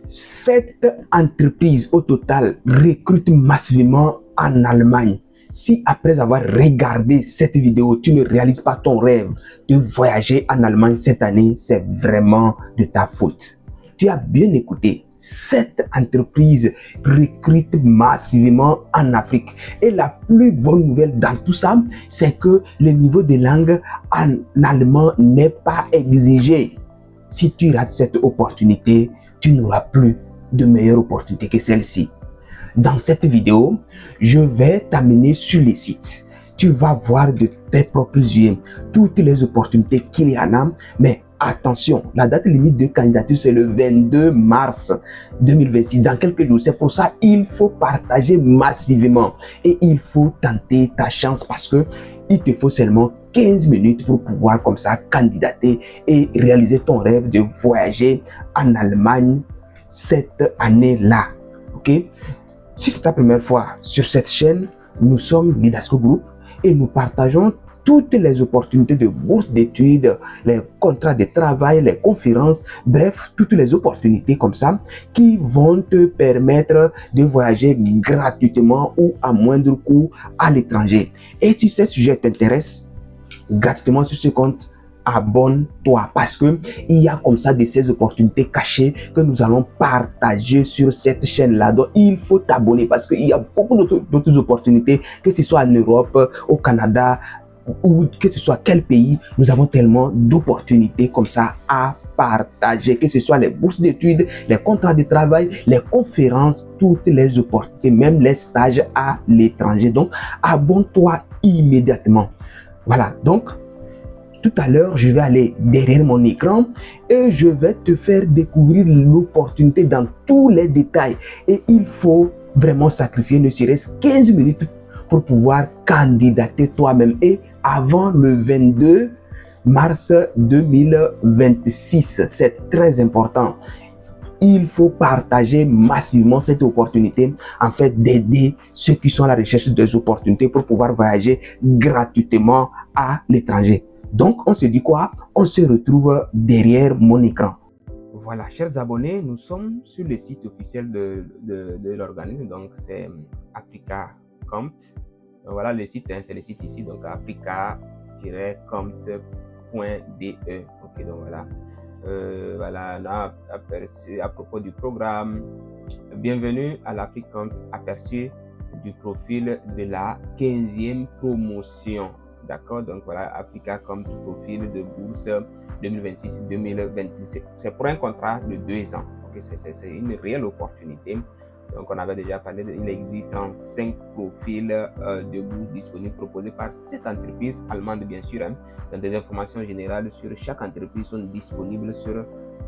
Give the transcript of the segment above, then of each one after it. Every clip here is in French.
7 entreprises au total recrutent massivement en Allemagne. Si après avoir regardé cette vidéo, tu ne réalises pas ton rêve de voyager en Allemagne cette année, c'est vraiment de ta faute. Tu as bien écouté, 7 entreprises recrutent massivement en Afrique. Et la plus bonne nouvelle dans tout ça, c'est que le niveau de langue en allemand n'est pas exigé. Si tu rates cette opportunité, tu n'auras plus de meilleure opportunité que celle-ci. Dans cette vidéo, je vais t'amener sur les sites. Tu vas voir de tes propres yeux toutes les opportunités qu'il y en a, mais attention, la date limite de candidature, c'est le 22 mars 2026, dans quelques jours. C'est pour ça qu'il faut partager massivement et il faut tenter ta chance parce que il te faut seulement 15 minutes pour pouvoir comme ça candidater et réaliser ton rêve de voyager en Allemagne cette année-là. Ok? Si c'est ta première fois sur cette chaîne, nous sommes Lidasco Group et nous partageons toutes les opportunités de bourse d'études, les contrats de travail, les conférences, bref, toutes les opportunités comme ça qui vont te permettre de voyager gratuitement ou à moindre coût à l'étranger. Et si ces sujets t'intéressent, gratuitement sur ce compte, abonne-toi parce que il y a comme ça de ces opportunités cachées que nous allons partager sur cette chaîne-là. Donc, il faut t'abonner parce qu'il y a beaucoup d'autres opportunités, que ce soit en Europe, au Canada ou que ce soit quel pays. Nous avons tellement d'opportunités comme ça à partager, que ce soit les bourses d'études, les contrats de travail, les conférences, toutes les opportunités, même les stages à l'étranger. Donc, abonne-toi immédiatement. Voilà, donc, tout à l'heure, je vais aller derrière mon écran et je vais te faire découvrir l'opportunité dans tous les détails. Et il faut vraiment sacrifier ne serait-ce 15 minutes pour pouvoir candidater toi-même. Et avant le 22 mars 2026, c'est très important. Il faut partager massivement cette opportunité, en fait, d'aider ceux qui sont à la recherche des opportunités pour pouvoir voyager gratuitement à l'étranger. Donc, on se dit quoi? On se retrouve derrière mon écran. Voilà, chers abonnés, nous sommes sur le site officiel de l'organisme, donc c'est AfricaCompt. Donc, voilà le site, hein, c'est le site ici, donc africa-compt.de. Ok, donc voilà. Voilà, on a aperçu à propos du programme. Bienvenue à l'AfricaCompt, aperçu du profil de la 15e promotion. D'accord, donc voilà, AfricaCompt, profil de bourse 2026-2026. C'est pour un contrat de 2 ans. Okay, c'est une réelle opportunité. Donc, on avait déjà parlé, il existe 35 profils de bourse disponibles proposés par cette entreprise allemande, bien sûr. Hein. Donc, des informations générales sur chaque entreprise sont disponibles sur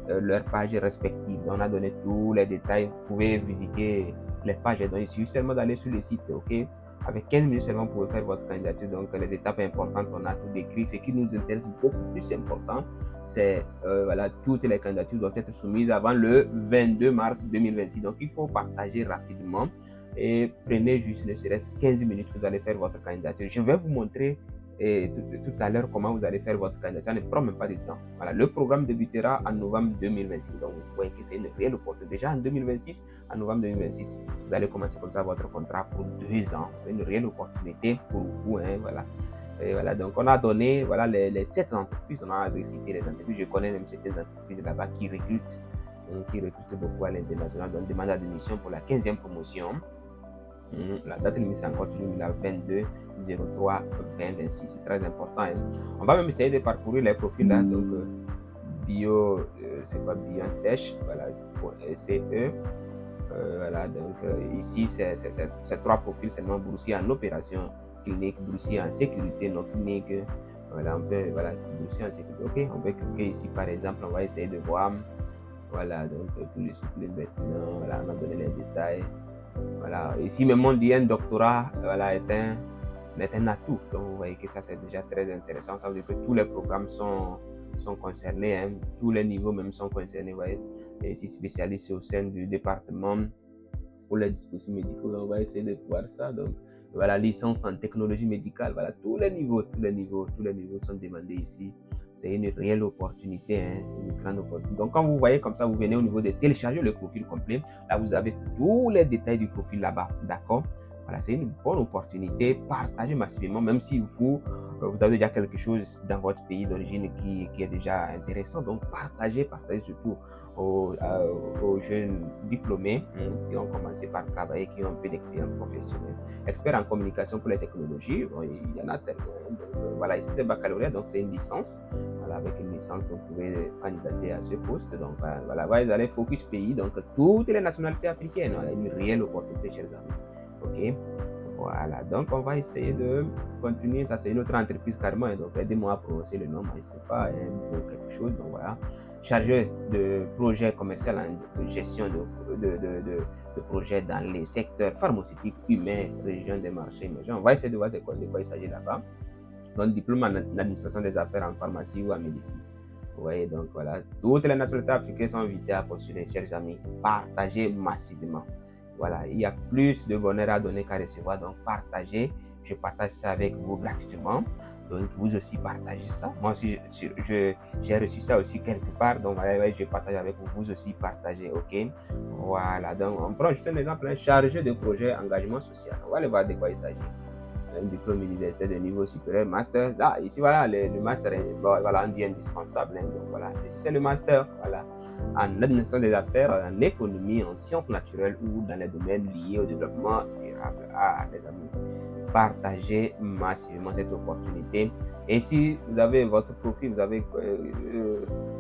leur page respective. On a donné tous les détails. Vous pouvez visiter les pages. Donc, il suffit seulement d'aller sur le site. Ok. Avec 15 minutes seulement, vous pouvez faire votre candidature. Donc, les étapes importantes, on a tout décrit. Ce qui nous intéresse beaucoup plus important, c'est voilà, toutes les candidatures doivent être soumises avant le 22 mars 2026. Donc, il faut partager rapidement et prenez juste ne serait-ce 15 minutes, vous allez faire votre candidature. Je vais vous montrer tout à l'heure comment vous allez faire votre candidature. Ça ne prend même pas de temps. Voilà, le programme débutera en novembre 2026. Donc, vous voyez que c'est une réelle opportunité. Déjà en 2026, en novembre 2026, vous allez commencer comme ça votre contrat pour 2 ans. C'est une réelle opportunité pour vous. Hein, voilà. Et voilà, donc on a donné voilà, les 7 entreprises, on a cité les entreprises, je connais même certaines entreprises là-bas qui recrutent beaucoup à l'international, donc demande d'admission pour la 15e promotion. La date limite c'est encore toujours la 22-03-2026, c'est très important. Hein. On va même essayer de parcourir les profils là, donc bio, c'est quoi BioNTech, voilà, pour SCE. Voilà, donc ici c'est 3 profils seulement boursiers en opération clinique, boursier en sécurité non clinique. Voilà, on peut, voilà, boursier en sécurité. Ok, on peut cliquer ici par exemple, on va essayer de voir. Voilà, donc tous les disciplines maintenant, voilà, on a donné les détails. Voilà, ici même on dit un doctorat, voilà, est un atout. Donc vous voyez que ça c'est déjà très intéressant. Ça veut dire que tous les programmes sont concernés, hein, tous les niveaux même sont concernés. Vous voyez, et ici spécialiste au sein du département pour les dispositifs médicaux. On va essayer de voir ça. Donc voilà, licence en technologie médicale. Voilà, tous les niveaux sont demandés ici. c'est une réelle opportunité, hein, une grande opportunité. Donc, quand vous voyez comme ça, vous venez au niveau de télécharger le profil complet. Là, vous avez tous les détails du profil là-bas, d'accord? Voilà, c'est une bonne opportunité. Partagez massivement, même si vous avez déjà quelque chose dans votre pays d'origine qui est déjà intéressant. Donc, partagez surtout aux jeunes diplômés qui ont commencé par travailler, qui ont un peu d'expérience professionnelle. Experts en communication pour les technologies, bon, il y en a tellement. Donc, voilà, ici c'est baccalauréat, donc c'est une licence. Voilà, avec une licence, vous pouvez candidater à ce poste. Donc, voilà, vous allez focus pays, donc toutes les nationalités africaines. Voilà, une réelle opportunité, chers amis. Ok, voilà, donc on va essayer de continuer. Ça, c'est une autre entreprise carrément, donc aidez-moi à prononcer le nom, je ne sais pas, pour quelque chose. Donc voilà, chargé de projet commercial en gestion de projets dans les secteurs pharmaceutiques, humains, région des marchés émergents. On va essayer de voir de quoi il s'agit là-bas. Donc, diplôme en administration des affaires en pharmacie ou en médecine. Vous voyez, donc voilà, toutes les nationalités africaines sont invitées à postuler, chers amis. Partagez massivement. Voilà, il y a plus de bonheur à donner qu'à recevoir, donc partagez. Je partage ça avec vous gratuitement. Donc, vous aussi partagez ça. Moi aussi, j'ai reçu ça aussi quelque part. Donc, voilà, je partage avec vous. Vous aussi partagez, ok? Voilà, donc on prend juste un exemple, chargé de projet engagement social. On va aller voir de quoi il s'agit. Un diplôme universitaire de niveau supérieur, master. Là, ici, voilà, le master, voilà, on dit indispensable. Donc, voilà, ici, c'est le master, voilà, en administration des affaires, en économie, en sciences naturelles ou dans les domaines liés au développement durable. Ah, les amis, partagez massivement cette opportunité. Et si vous avez votre profil,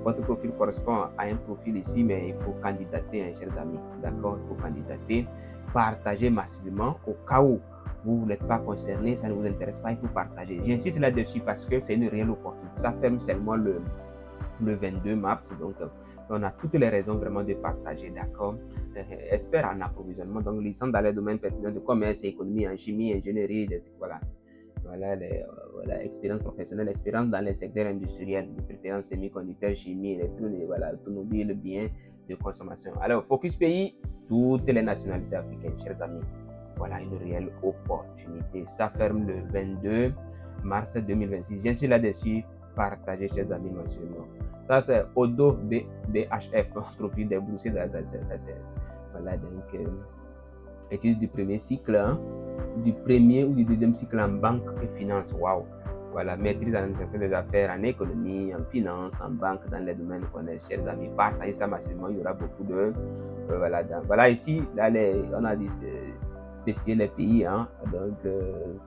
votre profil correspond à un profil ici, mais il faut candidater, hein, chers amis. D'accord, il faut candidater. Partagez massivement au cas où vous n'êtes pas concerné, ça ne vous intéresse pas, il faut partager. J'insiste là-dessus parce que c'est une réelle opportunité. Ça ferme seulement le 22 mars, donc on a toutes les raisons vraiment de partager, d'accord? Expert en approvisionnement, donc licence dans les domaines pertinents de commerce, économie, en chimie, ingénierie, voilà. Voilà, expérience professionnelle, expérience dans les secteurs industriels, de préférence semi-conducteurs, chimie, électronique, voilà, automobile, biens de consommation. Alors, focus pays, toutes les nationalités africaines, chers amis. Voilà une réelle opportunité. Ça ferme le 22 mars 2026. Je suis là-dessus. Partagez, chers amis, massivement. Ça, c'est Odo BHF, profil des boursiers. Voilà, donc, études du premier cycle, hein, du premier ou du deuxième cycle en banque et finance. Waouh! Voilà, maîtrise en administration des affaires, en économie, en finance, en banque, dans les domaines qu'on est, chers amis. Partagez ça massivement. Il y aura beaucoup de. Voilà, ici, là, on a dit spécifié les pays, hein, donc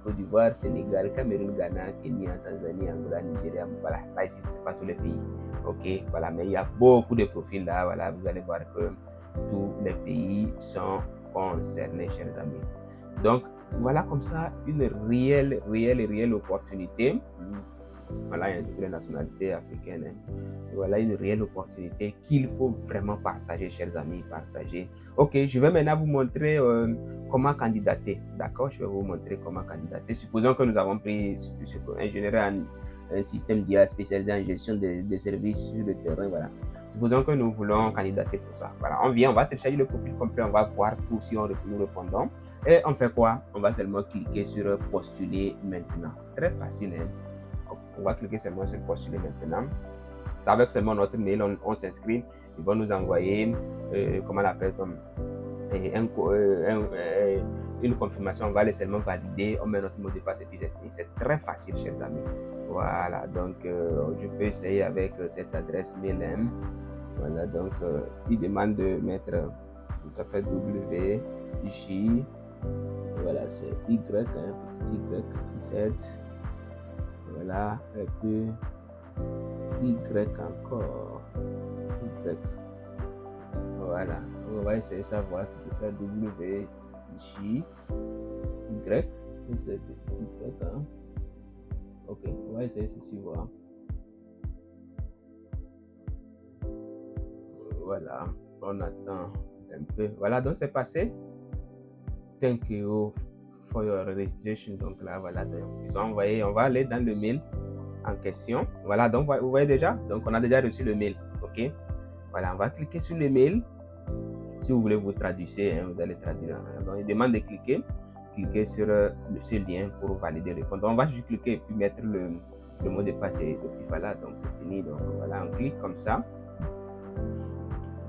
Côte d'Ivoire, Sénégal, Cameroun, Ghana, Kenya, Tanzanie, Angola, Nigeria. Voilà, là ici, c'est pas tous les pays. Ok, voilà, mais il y a beaucoup de profils là. Voilà, vous allez voir que tous les pays sont concernés, chers amis. Donc, voilà comme ça une réelle opportunité. Voilà, il y a toutes les nationalités africaines. Hein. Voilà une réelle opportunité qu'il faut vraiment partager, chers amis, partager. Ok, je vais maintenant vous montrer comment candidater. D'accord, je vais vous montrer comment candidater. Supposons que nous avons pris ingénieur en un système d'IA spécialisé en gestion des services sur le terrain. Voilà. Supposons que nous voulons candidater pour ça. Voilà, on va télécharger le profil complet, on va voir tout si nous répondons. Et on fait quoi? On va seulement cliquer sur postuler maintenant. Très facile, hein? On va cliquer seulement sur postuler maintenant. C'est avec seulement notre mail, on s'inscrit. Ils vont nous envoyer, comment on appelle, une confirmation. On va aller seulement valider. On met notre mot de passe et puis c'est très facile, chers amis. Voilà, donc je peux essayer avec cette adresse mail. Hein. Voilà, donc il demande de mettre, ça fait WJ, voilà, c'est Y, hein, petit Y, 17. Voilà, et puis Y encore. Y. Voilà. On va essayer de savoir si c'est ça W, J, Y. Si c'est petit Y. Hein. Ok, on va essayer ceci, voir. Voilà, on attend un peu. Voilà, donc c'est passé. Thank you for your registration. Donc là, voilà, ils ont envoyé. On va aller dans le mail en question. Voilà, donc vous voyez déjà. Donc on a déjà reçu le mail. Ok. Voilà, on va cliquer sur le mail. Si vous voulez vous traduire, hein, vous allez traduire. Donc il demande de cliquer sur ce lien pour valider le compte. On va juste cliquer et puis mettre le mot de passe est depuis voilà, donc c'est fini. Donc voilà, on clique comme ça.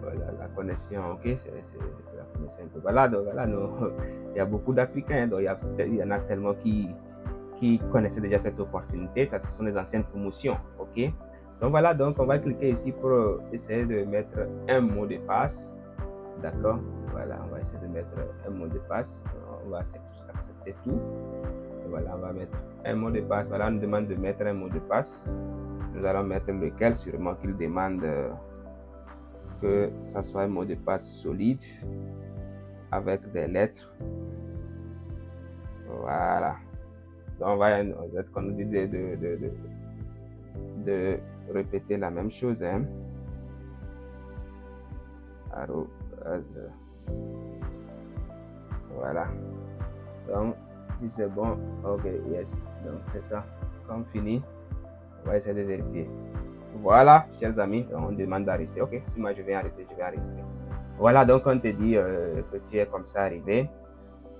Voilà, la connexion, ok, c'est la connexion. Voilà, donc voilà, il y a beaucoup d'Africains, donc il y en a tellement qui connaissaient déjà cette opportunité. Ça, ce sont des anciennes promotions, ok. Donc voilà, donc on va cliquer ici pour essayer de mettre un mot de passe, d'accord. Voilà, on va essayer de mettre un mot de passe. On va accepter tout. Et voilà, on va mettre un mot de passe. Voilà, on nous demande de mettre un mot de passe. Nous allons mettre lequel, sûrement qu'il demande que ça soit un mot de passe solide avec des lettres. Voilà. Donc on va être qu'on nous dit de répéter la même chose, hein. Voilà. Donc si c'est bon, ok, yes. Donc c'est ça. Comme fini, on va essayer de vérifier. Voilà, chers amis, on demande d'enregistrer. Ok, si moi je vais enregistrer, je vais enregistrer. Voilà, donc on te dit que tu es comme ça arrivé.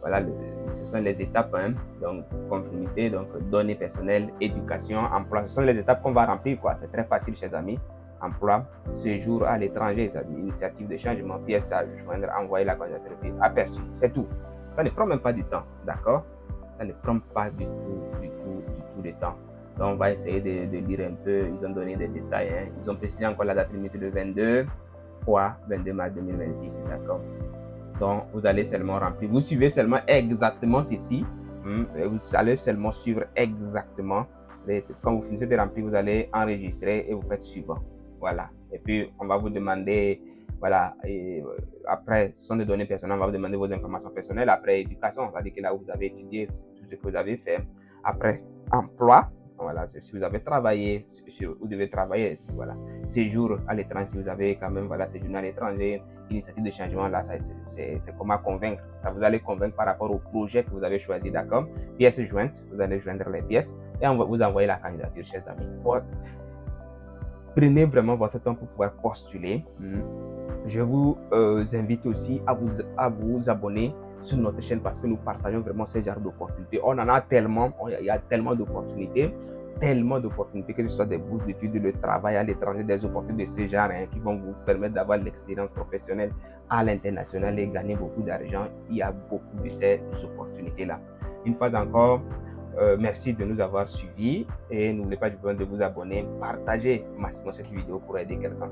Voilà, ce sont les étapes, hein. Donc conformité, donc données personnelles, éducation, emploi. Ce sont les étapes qu'on va remplir, quoi. C'est très facile, chers amis. Emploi, séjour à l'étranger, initiative de changement, pièce à joindre, envoyer la candidature, aperçu. C'est tout. Ça ne prend même pas du temps, d'accord? Ça ne prend pas du tout de temps. Donc on va essayer de lire un peu. Ils ont donné des détails, hein. Ils ont précisé encore la date limite de 22 mars 2026, d'accord? Donc vous allez seulement remplir. Vous suivez seulement exactement ceci. Vous allez seulement suivre exactement. Quand vous finissez de remplir, vous allez enregistrer et vous faites suivant. Voilà. Et puis on va vous demander, voilà, et après, ce sont des données personnelles, on va vous demander vos informations personnelles. Après, éducation, c'est-à-dire que là où vous avez étudié, tout ce que vous avez fait. Après, emploi, voilà, si vous avez travaillé, vous devez travailler, voilà. Séjour à l'étranger, si vous avez quand même, voilà, séjour à l'étranger, initiative de changement, là, c'est comment convaincre. Ça vous allez convaincre par rapport au projet que vous avez choisi, d'accord. Pièces jointes, vous allez joindre les pièces et on va vous envoyer la candidature, chers amis. Prenez vraiment votre temps pour pouvoir postuler. Je vous invite aussi à vous abonner sur notre chaîne parce que nous partageons vraiment ce genre d'opportunités. On en a tellement, il y a tellement d'opportunités, que ce soit des bourses d'études, le travail à l'étranger, des opportunités de ce genre, hein, qui vont vous permettre d'avoir l'expérience professionnelle à l'international et gagner beaucoup d'argent. Il y a beaucoup de ces opportunités-là. Une fois encore, merci de nous avoir suivis et n'oubliez pas de vous abonner, partager massivement cette vidéo pour aider quelqu'un.